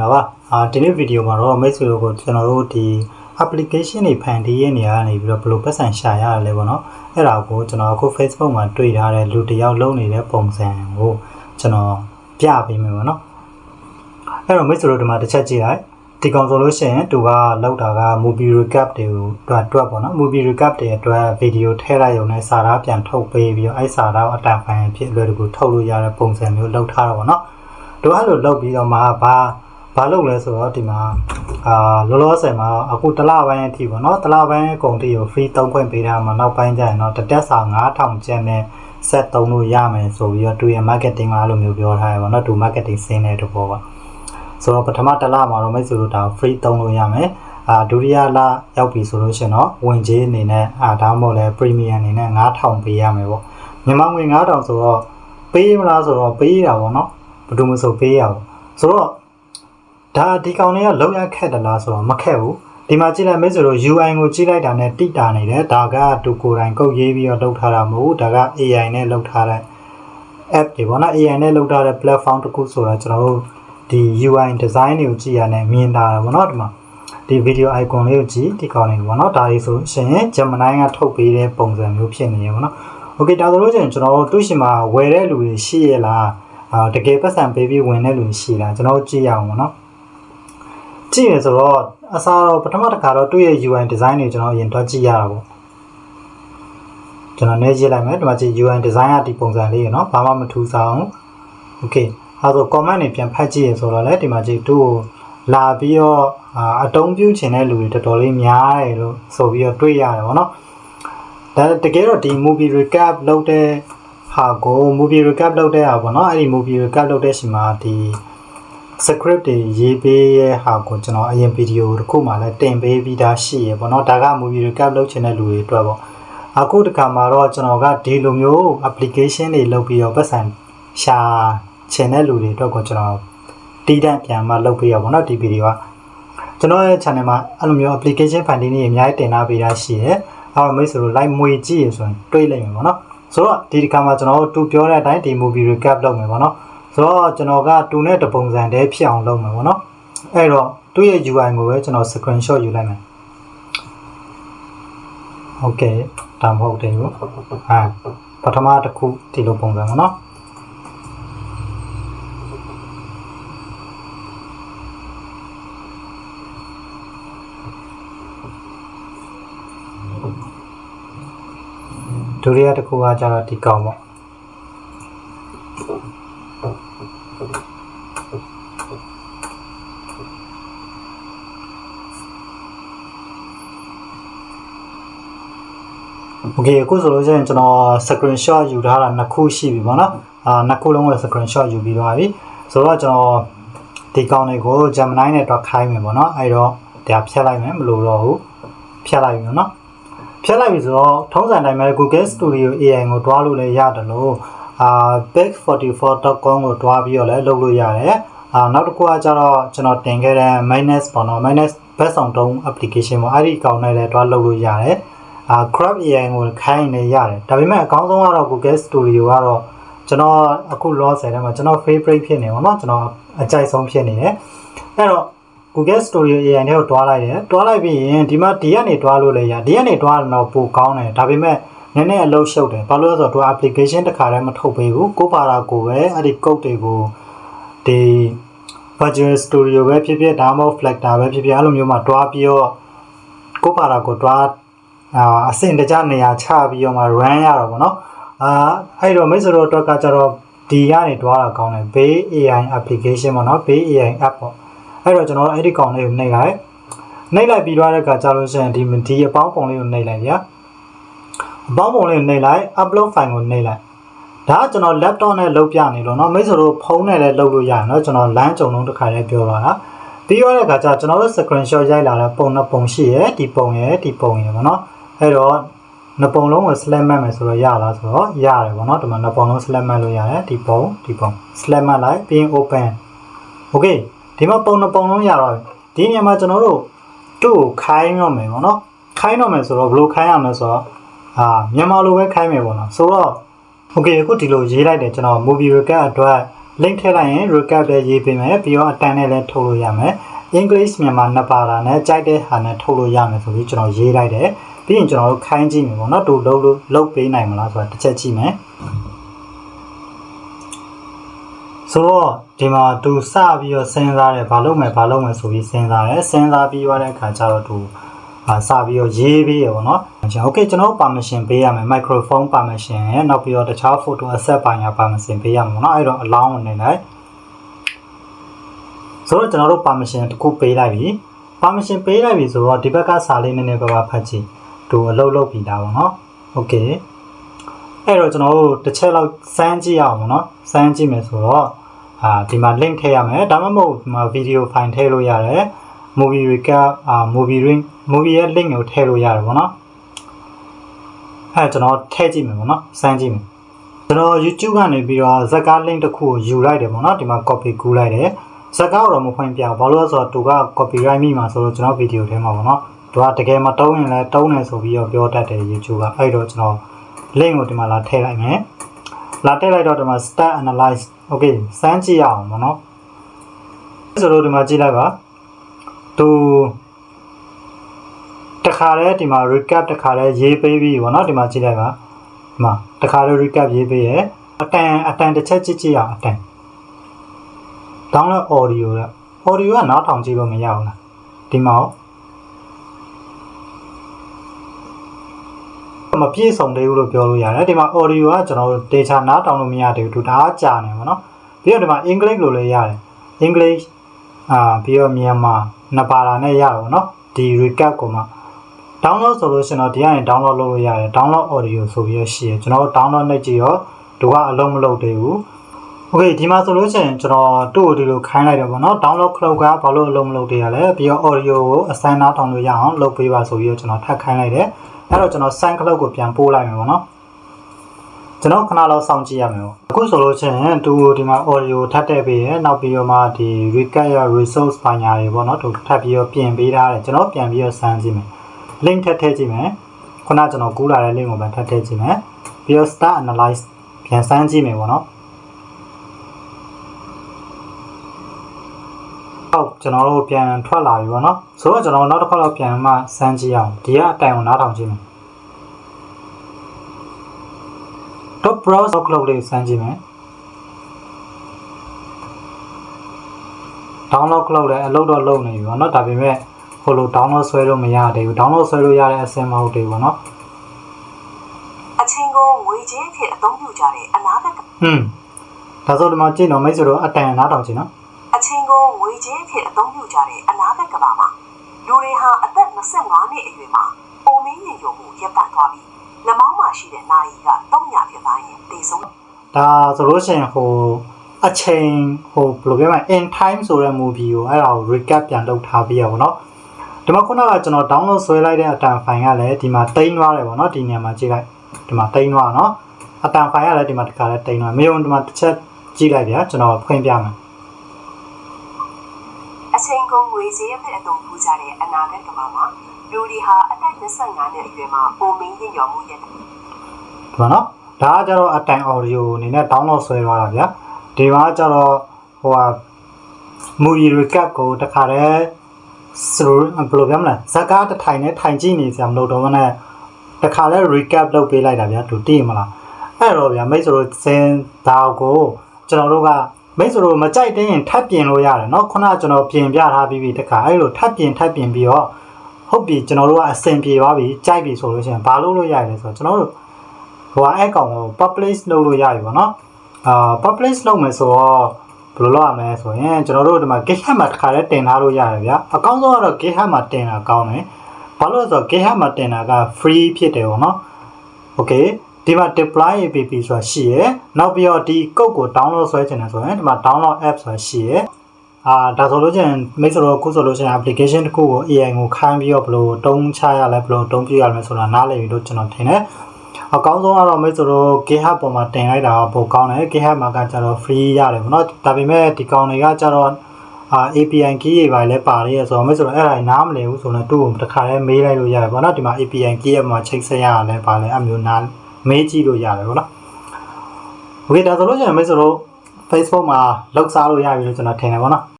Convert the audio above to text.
လားပါဒီနေ့ဗီဒီယိုမှာတော့မိတ်ဆွေတို့ကိုကျွန်တော်တို့ဒီ application တွေဖန်တီးရနေရနေပြီးတော့ဘယ်လိုပတ်စံရှာရလဲပေါ့နော်အဲ့ဒါကိုကျွန်တော်အခု Facebook မှာတွေ့ထားတဲ့လူတယောက်လုံးနေတဲ့ပုံစံကိုကျွန်တော်ပြပေးမယ်ပေါ့နော်အဲ့တော့မိတ်ဆွေတို့ဒီမှာတစ်ချက်ကြည့်လိုက်ဒီကောင်ဆိုလို့ရှိရင်သူကလောက်တာက movie recap တွေကိုတွက်ပေါ့နော် movie recap တွေအတွက်ဗီဒီယိုထည့်လိုက်ရုံနဲ့စာသားပြန်ထုတ်ပေးပြီးတော့အဲ့စာသားကိုအတန်ဖိုင်ဖြစ်အလွယ်တကူထုတ်လို့ရတဲ့ပုံစံမျိုးလောက်ထားတော့ပေါ့နော်တို့အဲ့လိုလောက်ပြီးတော့မှဘာလုပ်လဲဆိုတော့ဒီမှာလောလောဆယ်မှာအခုတစ်လပိုင်းအထိပေါ့နော်တစ်လပိုင်းကုန်တီကို free 3ခွင့်ပေးထားမှာနောက်ပိုင်းကျရင်တော့တစ်တက်စာ9000ကျပ်နဲ့ဆက်သုံးလို့ရမယ်ဆိုပြီးတော့သူရဲ့ marketing မှာအဲ့လိုမျိုးပြောထားရပါတော့သူ marketing ဆင်းတဲ့တဘောပါဆိုတော့ပထမတစ်လမှာတော့မိတ်ဆွေတို့ဒါ free သုံးလို့ရမယ်ဒုတိယလရောက်ပြီဆိုလို့ရှင်တော့ဝင်ကြေးအနေနဲ့ဒါမှမဟုတ်လဲ premium အနေနဲ့9000ပေးရမယ်ပေါ့မြန်မာငွေ9000ဆိုတော့ပေးမလားဆိုတော့ပေးရပါဘောနော်ဘယ်သူမှဆိုပေးရပါဆိုတော့ဒါဒီကောင်လေးကလောက်ရခက်တယ်လားဆိုတော့မခက်ဘူးဒီမှာကြည့်လိုက်မိတ်ဆွေတို့ UI ကိုကြည့်လိုက်တာနဲ့တိတာနေတယ်ဒါကသူကိုယ်တိုင်ကုတ်ရေးပြီးတော့လုပ်ထားတာမဟုတ်ဘူးဒါက AI နဲ့လုပ်ထားတဲ့ app တွေပေါ့နော် AI နဲ့လုပ်ထားတဲ့ platform တစ်ခုဆိုတာကျွန်တော်တို့ဒီ UI design တွေကိုကြည့်ရတဲ့မြင်တာပေါ့နော်ဒီမှာဒီ video icon လေးကိုကြည့်ဒီကောင်လေးပေါ့နော်ဒါလေးဆိုရှင် Gemini ကထုတ်ပေးတဲ့ပုံစံမျိုးဖြစ်နေရပေါ့နော် Okay ဒါဆိုလို့ကျွန်တော်တို့သူ့ရှင်မှာဝယ်တဲ့လူတွေရှိရလားတကယ်ပတ်စံပေးပြီးဝင်တဲ့လူရှိလားကျွန်တော်ကြည့်ရအောင်ပေါ့နော်ကြည့်ရဆိုတော့အစားတော့ပထမတစ်ခါတော့သူ့ရဲ့ UI design တွေကျွန်တော်အရင်တော့ကြည့်ရတာပေါ့ကျွန်တော်နေကြည့်လိုက်မယ်ဒီမှာကြည့် UI design ကဒီပုံစံလေးရနော်ဘာမှမထူးဆန်းအောင် Okay အဲဆို comment တွေပြန်ဖတ်ကြည့်ရဆိုတော့လေဒီမှာကြည့်သူ့ကိုလာပြီးတော့အတုံးပြုချင်တဲ့လူတွေတော်တော်လေးများတယ်လို့ဆိုပြီးတော့တွေ့ရတယ်ပေါ့နော်ဒါတကယ်တော့ဒီ movie recap လုပ်တဲ့ဟာကို movie recap လုပ်တဲ့ဟာပေါ့နော်အဲ့ဒီ movie recap လုပ်တဲ့ချိန်မှာဒီ script တွေရေးပေးရဲ့ဟာကိုကျွန်တော်အရင်ဗီဒီယိုတစ်ခုမှလည်းတင်ပေးပြီးသားရှိရပေါ့နော်ဒါက movie recap လုပ်ချင်တဲ့လူတွေအတွက်ပေါ့အခုတခါမှာတော့ကျွန်တော်ကဒီလိုမျိုး application တွေလုပ်ပြီးတော့ပတ်စံရှာချင်တဲ့လူတွေအတွက်ကိုကျွန်တော်တီးတန့်ပြန်မှလုပ်ပေးရပေါ့နော်ဒီဗီဒီယိုကကျွန်တော်ရဲ့ channel မှာအဲ့လိုမျိုး application finding တွေအများကြီးတင်ထားပေးတာရှိတယ်အဲ့တော့မိတ်ဆွေတို့ like မွေကြည့်ရဆိုရင်တွေးလိုက်မယ်ပေါ့နော်ဆိုတော့ဒီတစ်ခါမှာကျွန်တော်တို့သူပြောတဲ့အတိုင်းဒီ movie recap လုပ်မယ်ပေါ့နော်ဆိုတော့ကျွန်တော်ကသူနဲ့တပုံစံတည်းဖြစ်အောင်လုပ်မယ်ပေါ့နော်အဲ့တော့သူ့ရဲ့ UI ကိုပဲကျွန်တော် screenshot ယူလိုက်မယ် Okay ဒါမဟုတ်တယ်ဘူးပထမတစ်ခုဒီလိုပုံစံပေါ့နော်ဒုတိယတစ်ခုကကျတော့ဒီကောင်ပေါ့โอเคအခုဆိုလို့ရှိရင်ကျွန်တော် screenshot ယူထားတာနှစ်ခုရှိပြီပေါ့နော်နှစ်ခုလုံးကို screenshot ယူပြီးသွားပြီဆိုတော့ကျွန်တော်ဒီကောင်တွေကို Gemini နဲ့တွက်ခိုင်းမယ်ပေါ့နော်အဲ့တော့ဒါဖြတ်လိုက်မယ်မလို့တော့ဘူးဖြတ်လိုက်ပြီနော်ဖြတ်လိုက်ပြီဆိုတော့ထုံးစံတိုင်းပဲ Google Studio AI ကိုတွားလို့လည်းရတယ်လို့big44.com ကိုတွားပြီးတော့လည်းလုပ်လို့ရတယ်နောက်တစ်ခုကကျတော့ကျွန်တော်တင်ခဲ့တဲ့ minus ပေါ့နော် minus ဘက်ဆောင်တုံး application ပေါ့အဲ့ဒီအကောင့်နဲ့လည်းတွားလုပ်လို့ရတယ်crop AI ကိုခိုင်းနေရတယ်ဒါပေမဲ့အကောင်းဆုံးကတော့ Google Studio ကတော့ကျွန်တော်အခု loss ထဲမှာကျွန်တော် favorite ဖြစ်နေပါတော့ကျွန်တော်အကြိုက်ဆုံးဖြစ်နေတယ်အဲ့တော့ Google Studio AI နဲ့ကိုတွားလိုက်တယ်တွားလိုက်ပြီးရင်ဒီမှာဒီကနေတွားလို့လည်းရဒီကနေတွားတော့ပိုကောင်းတယ်ဒါပေမဲ့နည်းနည်းအလုပ်ရှုပ်တယ်ဘာလို့လဲဆိုတော့သူ application တစ်ခါတည်းမထုတ်ပေးဘူးကိုပါတာကိုပဲအဲ့ဒီ code တွေကိုဒီ Visual Studio ပဲဖြစ်ဖြစ်ဒါမှမဟုတ် Flutter ပဲဖြစ်ဖြစ်အဲ့လိုမျိုးမှာတွားပြီးတော့ကိုပါတာကိုတွားအဆင့်တကျနေရာချပြီးတော့မှ run ရတော့ဗောနော်အဲ့တော့မိတ်ဆွေတို့အတွက်ကကျတော့ဒီကနေတွားတာကောင်းတယ် Bay AI application ပေါ့နော် Bay AI app ပေါ့အဲ့တော့ကျွန်တော်အဲ့ဒီကောင်လေးကိုနှိပ်လိုက်ပြီးတော့တဲ့အခါကျလို့ရှိရင်ဒီအပေါင်းပုံလေးကိုနှိပ်လိုက်ဗျာအပေါင်းပုံလေးကိုနှိပ်လိုက် upload file ကိုနှိပ်လိုက်ဒါကကျွန်တော် laptop နဲ့လုပ်ပြနေလို့เนาะမိတ်ဆွေတို့ဖုန်းနဲ့လည်းလုပ်လို့ရတယ်เนาะကျွန်တော် LAN ကြုံလုံးတစ်ခါလေးပြောတော့တာပြီးရတဲ့အခါကျကျွန်တော်တို့ screenshot ရိုက်လာတဲ့ပုံနှစ်ပုံရှိရယ်ဒီပုံရယ်ဒီပုံရယ်ပေါ့နော်အဲ့တော့နှစ်ပုံလုံးကို select မှတ်မယ်ဆိုတော့ရလားဆိုတော့ရတယ်ပေါ့နော်ဒီမှာနှစ်ပုံလုံး select မှတ်လို့ရတယ်ဒီပုံ select မှတ်လိုက်ပြီးရင် open okay ဒီမှာပုံနှစ်ပုံလုံးရတော့ဒီနေရာမှာကျွန်တော်တို့သူ့ကိုခိုင်းရမယ်ပေါ့နော်ခိုင်းတော့မယ်ဆိုတော့ဘယ်လိုခိုင်းရမလဲဆိုတော့မြန်မာလိုပဲခိုင်းမယ်ပေါ့နော်ဆိုတော့ okay အခုဒီလိုရေးလိုက်တယ်ကျွန်တော် movie recap အတွက် link ထည့်လိုက်ရင် recap လည်းရေးပေးမယ်ပြီးတော့အတန်နဲ့လည်းထုတ်လို့ရမယ် English မြန်မာနှစ်ပါတာနဲ့ကြိုက်တဲ့ဟာနဲ့ထုတ်လို့ရမယ်ဆိုပြီးကျွန်တော်ရေးလိုက်တယ်ပြီးရင်ကျွန်တော်တို့ခိုင်းကြည့်မယ်ပေါ့နော်သူလုပ်ပေးနိုင်မလားဆိုတာတစ်ချက်ကြည့်မယ်ဆိုတော့ဒီမှာသူစပြီးတော့စဉ်းစားတယ်ဘာလုပ်မယ်ဆိုပြီးစဉ်းစားတယ်စဉ်းစားပြီးရတဲ့အခါကျတော့သူစပြီးတော့ရေးပေးရပေါ့နော်โอเคကျွန်တော် permission ပေးရမယ် microphone permission ရဲ့နောက်ပြီးတော့တခြား photo accept ပိုင်းရ permission ပေးရမှာပေါ့နော်အဲ့တော့ allow နေလိုက်ဆိုတော့ကျွန်တော်တို့ permission တစ်ခုပေးလိုက်ပြီ permission ပေးလိုက်ပြီဆိုတော့ဒီဘက်ကစာလေးနည်းနည်းပါးဖတ်ကြည့်သူအလုပ်ပြီးသားပေါ့နော်โอเคအဲ့တော့ကျွန်တော်တို့တစ်ချက်လောက်စမ်းကြည့်ရအောင်ပေါ့နော်စမ်းကြည့်မယ်ဆိုတော့ဒီမှာ link ထည့်ရမယ်ဒါမှမဟုတ်ဒီမှာ video file ထည့်လို့ရတယ် movie recap movie ရဲ့ link ကိုထည့်လို့ရတယ်ပေါ့နော်အဲ့ကျွန်တော်ထည့်ကြည့်မယ်ပေါ့နော်စမ်းကြည့်မယ်ကျွန်တော် YouTube ကနေပြီးတော့ဇက်ကား link တစ်ခုကိုယူလိုက်တယ်ပေါ့နော်ဒီမှာ copy ကူးလိုက်တယ်ဇက်ကားတော့မဖွင့်ပြဘာလို့လဲဆိုတော့သူက copyright မိမှာဆိုတော့ကျွန်တော် video ထဲမှာပေါ့နော်သူကတကယ်မတုံးရင်လည်းတုံးတယ်ဆိုပြီးတော့ပြောတတ်တယ် YouTube ကအဲ့တော့ကျွန်တော် link ကိုဒီမှာလာထည့်လိုက်မယ်လာထည့်လိုက်တော့ဒီမှာ start analyze okay စမ်းကြည့်ရအောင်ပေါ့နော်ဆိုတော့ဒီမှာကြည့်လိုက်ပါသူတခါလဲဒီမှာ recap တခါလဲရေးပေးပြီးပေါ့နော်ဒီမှာကြည့်လိုက်ပါဒီမှာတခါလဲ recap ရေးပေးရဲ့အတန်တစ်ချက်ကြည့်ရအောင်အတန် download audio ကနားထောင်ကြည့်လို့မရဘူးလားဒီမှာမပြည့်စုံသေးဘူးလို့ပြောလို့ရတယ်ဒီမှာ audio ကကျွန်တော်တို့ data နားထောင်လို့မရသေးဘူးသူတအားကြာနေပါတော့ပြီးတော့ဒီမှာ English လို့လည်းရတယ် English ပြီးတော့မြန်မာနှစ်ပါတာနဲ့ရတော့เนาะဒီ recap ကိုမှ download ဆိုလို့ရှင်တော့ဒီကနေ download လုပ်လို့ရတယ် download audio ဆိုပြီးရှိရကျွန်တော်တို့ download နဲ့ကြည့်ရောသူကအလုံးမလုပ်သေးဘူး okay ဒီမှာဆိုလို့ရှင်ကျွန်တော်သူ့ကိုဒီလိုခိုင်းလိုက်တယ်ပေါ့เนาะ download ခလုတ်ကဘာလို့အလုံးမလုပ်သေးရလဲပြီးတော့ audio ကိုအစမ်းနားထောင်လို့ရအောင်လုပ်ပေးပါဆိုပြီးတော့ကျွန်တော်ထပ်ခိုင်းလိုက်တယ်အဲ့တော့ကျွန်တော် sign ခလုတ်ကိုပြန်ပို့လိုက်မယ်ပေါ့เนาะကျွန်တော်ခဏလောက်စောင့်ကြည့်ရမယ်ပေါ့အခုဆိုလို့ချင်းသူဒီမှာ audio ထပ်တက်ပေးရနောက်ပြီးတော့မှဒီ recap ရ resource ပိုင်းညာတွေပေါ့เนาะသူထပ်ပြီးတော့ပြင်ပေးထားတယ်ကျွန်တော်ပြန်ပြီးတော့စမ်းကြည့်မယ် link ထည့်ကြည့်မယ်ခုနကျွန်တော်ကူးလာတဲ့ link ကိုပဲထည့်ကြည့်မယ်ပြီးတော့ start analyze ပြန်စမ်းကြည့်မယ်ပေါ့เนาะဟုတ်ကျွန်တော်တို့ပြန်ထွက်လာပြီပေါ့เนาะဆိုတော့ကျွန်တော်နောက်တစ်ခါတော့ပြန်မှစမ်းကြည့်အောင်ဒီကအတိုင်ကိုနားထောင်ကြည့်မယ် top browse လောက်လေးစမ်းကြည့်မယ် download လောက်လည်းအလုပ်တော့လုပ်နေပြီပေါ့เนาะဒါပေမဲ့ဟိုလို download ဆွဲလို့မရသေးဘူး download ဆွဲလို့ရတဲ့အဆင့်မဟုတ်သေးဘူးပေါ့เนาะအချင်းကိုငွေချင်းဖြစ်အသုံးပြုကြတဲ့အနာဂတ်ဒါဆိုဒီမှာကြည့်တော့မိတ်ဆွေတို့အတိုင်နားထောင်ကြည့်နော်အချင်းကိုငွေချင်းဖြစ်အသုံးပြုကြတဲ့အနာဂတ်ကဘာမှာလူတွေဟာအသက်25နှစ်အရွယ်မှာပုံမင်းရင်ရုံမှုရပ်တန့်သွားပြီးလက်မောင်းမှာရှိတဲ့နာရီက3ညဖြစ်သွားရင်တည်ဆုံးဒါဆိုလို့ရှိရင်ဟိုအချိန်ဟိုဘယ်လိုပြောမလဲ in time ဆိုတဲ့ movie ကိုအဲ့ဒါကို recap ပြန်လုပ်ထားပြရပါတော့ဒီမှာခုနကကျွန်တော် download ဆွဲလိုက်တဲ့အတန် file ကလည်းဒီမှာတိန်းသွားတယ်ပေါ့နော်ဒီနေရာမှာကြည့်လိုက်ဒီမှာတိန်းသွားနော်အတန် file ကလည်းဒီမှာတစ်ခါလည်းတိန်းသွားမယုံဒီမှာတစ်ချက်ကြည့်လိုက်ဗျာကျွန်တော်ဖွင့်ပြမယ်အချိန်ကိုငွေစည်းဖြစ်အသုံးပြုကြတဲ့အနာဂတ်ကဘာမှာလူတွေဟာအသက်25နှစ်အရွယ်မှာပုံမင်းရင်ရုံမှုရပ်တန့်ဒီမှာနော်ဒါကကျတော့အတိုင် audio အနေနဲ့ download ဆွဲသွားတာဗျာဒီမှာကျတော့ဟိုဟာ movie recap ကိုတခါတည်းဆိုဘယ်လိုပြောမလဲဇာကားတစ်ထိုင်နဲ့ထိုင်ကြည့်နေစရာမလိုတော့ဘဲနဲ့တခါလဲ recap လုပ်ပေးလိုက်တာဗျာသူသိမလားအဲ့တော့ဗျာမိတ်ဆွေတို့စင်ဒါကိုကျွန်တော်တို့ကမိတ်ဆွေတို့မကြိုက်တဲ့ရင်ထပ်ပြင်လို့ရတယ်เนาะခုနကကျွန်တော်ပြင်ပြထားပြီးတခါအဲ့လိုထပ်ပြင်ပြီးတော့ဟုတ်ပြီကျွန်တော်တို့ကအဆင်ပြေသွားပြီကြိုက်ပြီဆိုလို့ရှိရင်ဘာလုပ်လို့ရလဲဆိုတော့ကျွန်တော်တို့ဟိုအဲ့ကောင်ကို publish လုပ်လို့ရပြီပေါ့เนาะpublish လုပ်မယ်ဆိုတော့ဘယ်လိုလုပ်ရမလဲဆိုရင်ကျွန်တော်တို့ဒီမှာ GitHub မှာတစ်ခါလဲတင်ထားလို့ရတယ်ဗျာအကောင်းဆုံးကတော့ GitHub မှာတင်တာကောင်းတယ်ဘာလို့လဲဆိုတော့ GitHub မှာတင်တာက free ဖြစ်တယ်ပေါ့နော် okay ဒီမှာ deploy app ဆိုတာရှိရယ်နောက်ပြီးတော့ဒီ code ကို download ဆွဲချင်တယ်ဆိုရင်ဒီမှာ download app ဆိုတာရှိရယ်ဒါဆိုလို့ချင်းမိတ်ဆွေတို့ခုဆိုလို့ချင်း application တစ်ခုကို AI ကိုခိုင်းပြီးတော့ဘယ်လိုတုံးချရလဲဘယ်လိုတုံးပြရလဲဆိုတာနားလည်ပြီလို့ကျွန်တော်ထင်တယ်အကောင်းဆုံးကတော့မိတ်ဆွေတို့ GitHub ပေါ်မှာတင်လိုက်တာပိုကောင်းတယ် GitHub မှာကကျတော့ free ရတယ်ပေါ့နော်ဒါပေမဲ့ဒီကောင်တွေကကျတော့API key တွေပါလဲပါရရဲ့ဆိုတော့မိတ်ဆွေတို့အဲ့ဒါနားမလည်ဘူးဆိုတော့သူ့ကိုတစ်ခါတည်းမေးလိုက်လို့ရတယ်ပေါ့နော်ဒီမှာ API key ရဲ့မှာချိတ်ဆက်ရလဲပါလဲအမျိုးနားမေးကြည့်လို့ရတယ်ပေါ့နော် okay ဒါဆိုလို့ရှိရင်မိတ်ဆွေတို့ Facebook မှာလောက်စားလို့ရပြီလို့ကျွန်တော်ထင်တယ်ပေါ့နော်